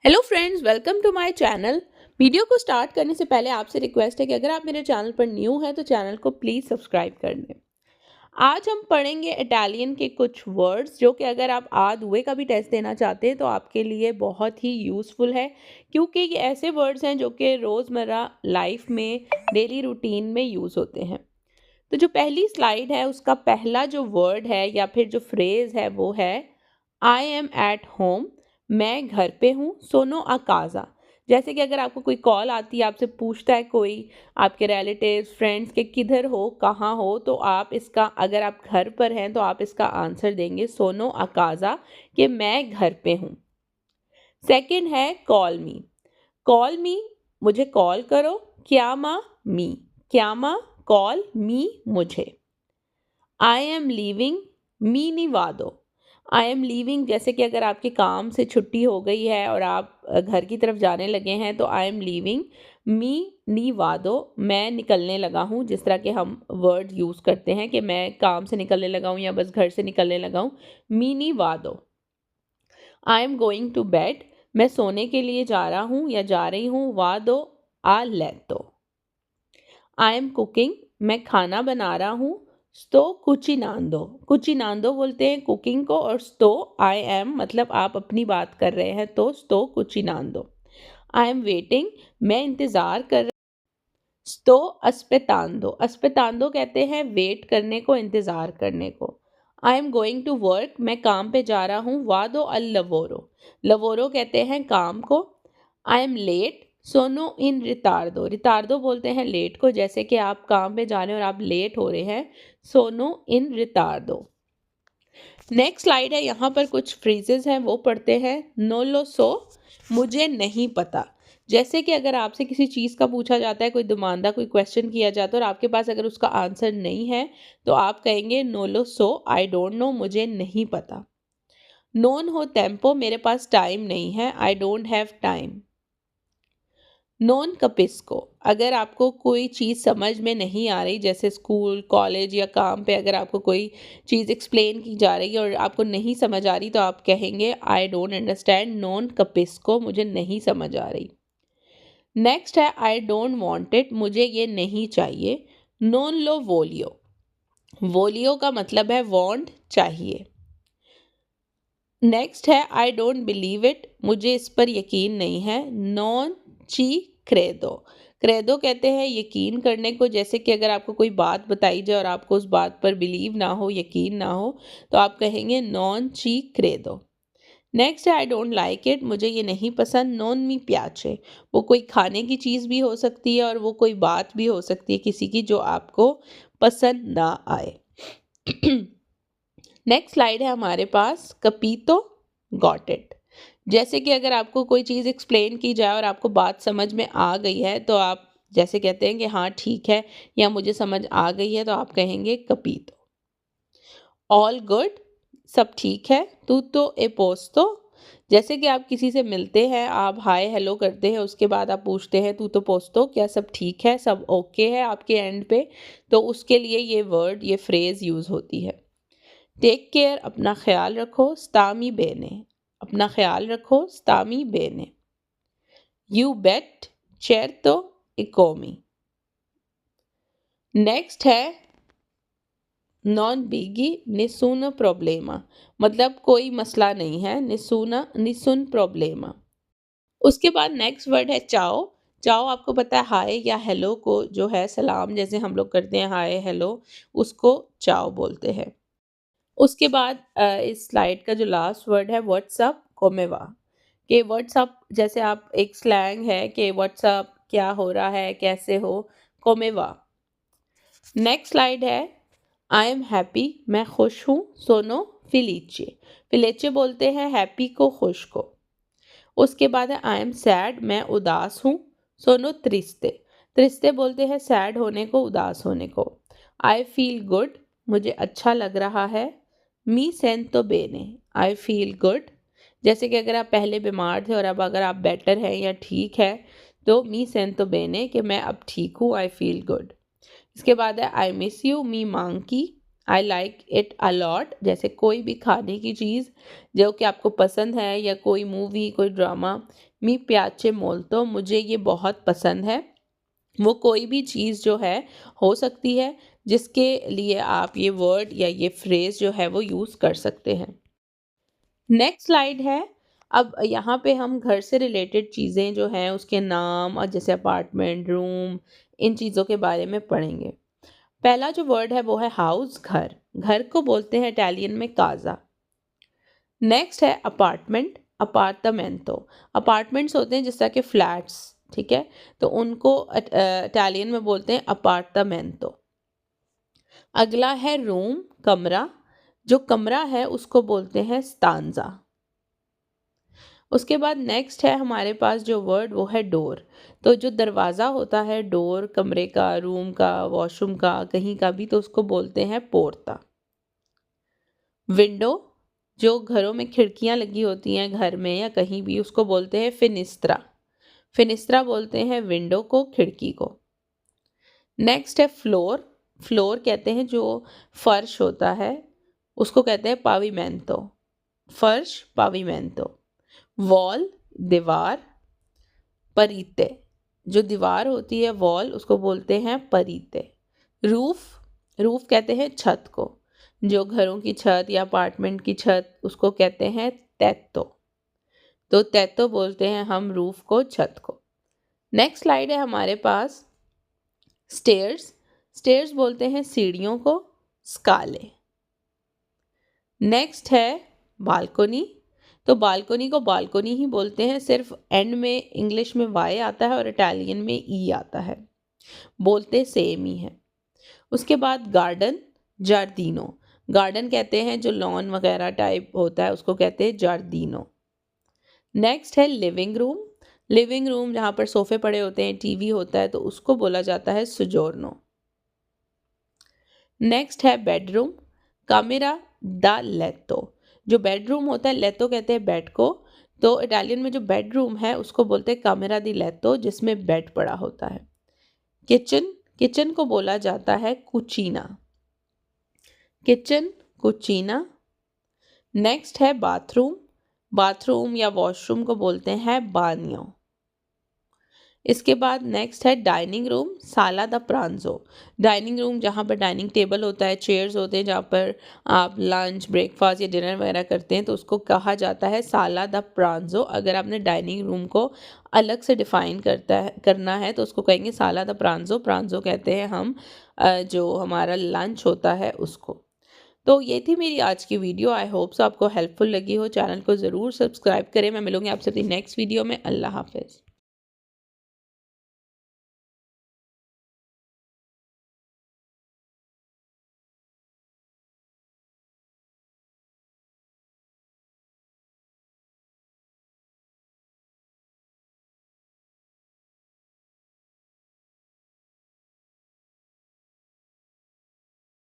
Hello friends, welcome to my channel. Video को start करने से पहले आपसे रिक्वेस्ट है कि अगर आप मेरे चैनल पर न्यू हैं तो चैनल को प्लीज़ सब्सक्राइब कर दें। आज हम पढ़ेंगे इटालियन के कुछ वर्ड्स जो कि अगर आप आधुए का भी टेस्ट देना चाहते हैं तो आपके लिए बहुत ही यूज़फुल है, क्योंकि ये ऐसे वर्ड्स हैं जो कि रोज़मर्रा लाइफ में डेली रूटीन में यूज़ होते हैं। तो जो पहली स्लाइड है उसका पहला जो वर्ड है या फिर जो फ्रेज़ है वो है आई एम एट होम। मैं घर पे हूँ। सोनो आ काज़ा। जैसे कि अगर आपको कोई कॉल आती है, आपसे पूछता है कोई, आपके रिलेटिव्स फ्रेंड्स के किधर हो, कहाँ हो, तो आप इसका, अगर आप घर पर हैं तो आप इसका आंसर देंगे सोनो आ काज़ा, कि मैं घर पे हूँ। सेकंड है कॉल मी। कॉल मी, मुझे कॉल करो। क्यामा मी। क्यामा कॉल मी, मुझे। I am leaving. मी निवादो। आई एम लीविंग, जैसे कि अगर आपके काम से छुट्टी हो गई है और आप घर की तरफ जाने लगे हैं तो आई एम लीविंग। मी निवादो, मैं निकलने लगा हूँ। जिस तरह के हम वर्ड यूज़ करते हैं कि मैं काम से निकलने लगा हूँ या बस घर से निकलने लगा हूँ। मी निवादो। I am going to bed, मैं सोने के लिए जा रहा हूँ या जा रही हूँ। वादो आ लेतो। आई एम कुकिंग, मैं खाना बना रहा हूँ। स्टो कुचिनांदो। कुचिनांदो बोलते हैं कुकिंग को, और स्टो आई एम मतलब आप अपनी बात कर रहे हैं तो स्टो कुचिनांदो। आई एम वेटिंग, मैं इंतज़ार कर रहा। स्टो अस्पेतांदो। अस्पेतांदो कहते हैं वेट करने को, इंतज़ार करने को। I am going to work, मैं काम पे जा रहा हूँ। वादो अल लवोरो। लवोरो कहते हैं काम को। आई एम लेट, सोनो इन रितार्दो। रितार्दो बोलते हैं लेट को, जैसे कि आप काम पे जा रहे हैं और आप लेट हो रहे हैं। सोनो इन रितार्दो। नेक्स्ट स्लाइड है, यहाँ पर कुछ फ्रेजेस हैं वो पढ़ते हैं। नो लो सो, मुझे नहीं पता। जैसे कि अगर आपसे किसी चीज़ का पूछा जाता है, कोई दुमानदा कोई क्वेश्चन किया जाता है और आपके पास अगर उसका आंसर नहीं है तो आप कहेंगे नो लो सो, आई डोंट नो, मुझे नहीं पता। नोन हो टेम्पो, मेरे पास टाइम नहीं है। I don't have time. नॉन कपिस्को, अगर आपको कोई चीज़ समझ में नहीं आ रही, जैसे स्कूल कॉलेज या काम पे अगर आपको कोई चीज़ एक्सप्लेन की जा रही है और आपको नहीं समझ आ रही तो आप कहेंगे आई डोंट अंडरस्टैंड। नॉन कपिस्को, मुझे नहीं समझ आ रही। नेक्स्ट है आई डोंट वांट इट, मुझे ये नहीं चाहिए। नॉन लो वोलियो। वोलियो का मतलब है वांट, चाहिए। नेक्स्ट है आई डोंट बिलीव इट, मुझे इस पर यकीन नहीं है। नॉन ची क्रेदो। क्रेदो कहते हैं यकीन करने को, जैसे कि अगर आपको कोई बात बताई जाए और आपको उस बात पर बिलीव ना हो, यकीन ना हो, तो आप कहेंगे नॉन ची क्रेदो। नेक्स्ट है आई डोंट लाइक इट, मुझे ये नहीं पसंद। नॉन मी प्याचे। वो कोई खाने की चीज़ भी हो सकती है और वो कोई बात भी हो सकती है किसी की जो आपको पसंद ना आए। नेक्स्ट स्लाइड है हमारे पास, कपीतो गॉट इट। जैसे कि अगर आपको कोई चीज़ एक्सप्लेन की जाए और आपको बात समझ में आ गई है तो आप जैसे कहते हैं कि हाँ ठीक है या मुझे समझ आ गई है, तो आप कहेंगे कपीतो। ऑल गुड, सब ठीक है। तू तो ए पोस्तो, जैसे कि आप किसी से मिलते हैं, आप हाय हेलो करते हैं, उसके बाद आप पूछते हैं तू तो पोस्तो, क्या सब ठीक है, सब ओके है आपके एंड पे, तो उसके लिए ये वर्ड, ये फ्रेज़ यूज़ होती है। टेक केयर, अपना ख्याल रखो। स्तामी बेने, अपना ख्याल रखो। स्तामी बेने। यू बेट, चेरतो इकोमी। नेक्स्ट है नॉन बिगी निसून प्रॉब्लेमा, मतलब कोई मसला नहीं है। निसूना निसुन प्रॉब्लेमा। उसके बाद नेक्स्ट वर्ड है चाओ। चाओ आपको पता है हाय या हेलो को जो है सलाम जैसे हम लोग करते हैं हाय हेलो, उसको चाओ बोलते हैं। उसके बाद इस स्लाइड का जो लास्ट वर्ड है व्हाट्सअप कोमेवा, कि व्हाट्सअप जैसे आप एक स्लैंग है कि व्हाट्सअप क्या हो रहा है, कैसे हो, कोमेवा। नेक्स्ट स्लाइड है आई एम हैप्पी, मैं खुश हूँ। सोनो फिलीचे। फिलेचे बोलते हैं हैप्पी को, खुश को। उसके बाद है आई एम सैड, मैं उदास हूँ। सोनो त्रिस्ते। त्रिस्ते बोलते हैं सैड होने को, उदास होने को। आई फील गुड, मुझे अच्छा लग रहा है। मी सेंतो बेने, आई फील गुड, जैसे कि अगर आप पहले बीमार थे और अब अगर आप बेटर हैं या ठीक है तो मी सेंतो बेने, कि मैं अब ठीक हूँ, आई फील गुड। इसके बाद है I miss you, me मांकी, I like it a lot, जैसे कोई भी खाने की चीज़ जो कि आपको पसंद है, या कोई मूवी, कोई ड्रामा। मी प्याचे मोल्तो, मुझे ये बहुत पसंद है। वो कोई भी चीज़ जो है हो सकती है जिसके लिए आप ये वर्ड या ये फ्रेज़ जो है वो यूज़ कर सकते हैं। नेक्स्ट स्लाइड है। अब यहाँ पे हम घर से रिलेटेड चीज़ें जो हैं उसके नाम, और जैसे अपार्टमेंट, रूम, इन चीज़ों के बारे में पढ़ेंगे। पहला जो वर्ड है वो है हाउस, घर। घर को बोलते हैं इटालियन में काज़ा। नेक्स्ट है अपार्टमेंट, अपार्टामेंटो। अपार्टमेंट्स होते हैं जिस तरह के फ्लैट्स, ठीक है, तो उनको इटालियन में बोलते हैं अपार्टामेंटो। अगला है रूम, कमरा। जो कमरा है उसको बोलते हैं स्तांजा। उसके बाद नेक्स्ट है हमारे पास जो वर्ड वो है डोर। तो जो दरवाज़ा होता है, डोर, कमरे का, रूम का, वॉशरूम का, कहीं का भी, तो उसको बोलते हैं पोर्ता। विंडो, जो घरों में खिड़कियां लगी होती हैं घर में या कहीं भी, उसको बोलते हैं फिनिस्त्रा। फिनिस्त्रा बोलते हैं विंडो को, खिड़की को। नेक्स्ट है फ्लोर। फ्लोर कहते हैं जो फर्श होता है, उसको कहते हैं पावीमेंतो। फर्श, पावीमेंतो। वॉल, दीवार। परीते, जो दीवार होती है वॉल, उसको बोलते हैं परीते। रूफ, रूफ कहते हैं छत को, जो घरों की छत या अपार्टमेंट की छत, उसको कहते हैं तेत्तो। तो तेत्तो बोलते हैं हम रूफ को, छत को। नेक्स्ट स्लाइड है हमारे पास स्टेयर्स। स्टेयर्स बोलते हैं सीढ़ियों को, स्काले। नेक्स्ट है बालकोनी। तो बालकोनी को बालकोनी ही बोलते हैं, सिर्फ एंड में इंग्लिश में वाई आता है और इटालियन में ई आता है, बोलते सेम ही है। उसके बाद गार्डन, जार्दीनो। गार्डन कहते हैं जो लॉन वगैरह टाइप होता है, उसको कहते हैं जार्दीनो। नेक्स्ट है लिविंग रूम। लिविंग रूम जहाँ पर सोफे पड़े होते हैं, टीवी होता है, तो उसको बोला जाता है सुजोर्नो। नेक्स्ट है बेडरूम, कामेरा दा लेतो। जो बेडरूम होता है, लेतो कहते हैं बेड को, तो इटालियन में जो बेडरूम है उसको बोलते हैं कामेरा दी लेतो, जिसमें बेड पड़ा होता है। किचन, किचन को बोला जाता है कुचीना। किचन, कुचीना। नेक्स्ट है बाथरूम। बाथरूम या वॉशरूम को बोलते हैं बानियो। इसके बाद नेक्स्ट है डाइनिंग रूम, साला द प्रांजो। डाइनिंग रूम जहाँ पर डाइनिंग टेबल होता है, चेयर्स होते हैं, जहाँ पर आप लंच, ब्रेकफास्ट या डिनर वगैरह करते हैं, तो उसको कहा जाता है साला द प्रांजो। अगर आपने डाइनिंग रूम को अलग से डिफाइन करना है तो उसको कहेंगे साला द प्रांजो। प्रांजो कहते हैं हम जो हमारा लंच होता है उसको। तो ये थी मेरी आज की वीडियो। आई होप सो आपको हेल्पफुल लगी हो। चैनल को ज़रूर सब्सक्राइब करें। मैं मिलूंगी आपसे अपनी नेक्स्ट वीडियो में। अल्लाह हाफिज़।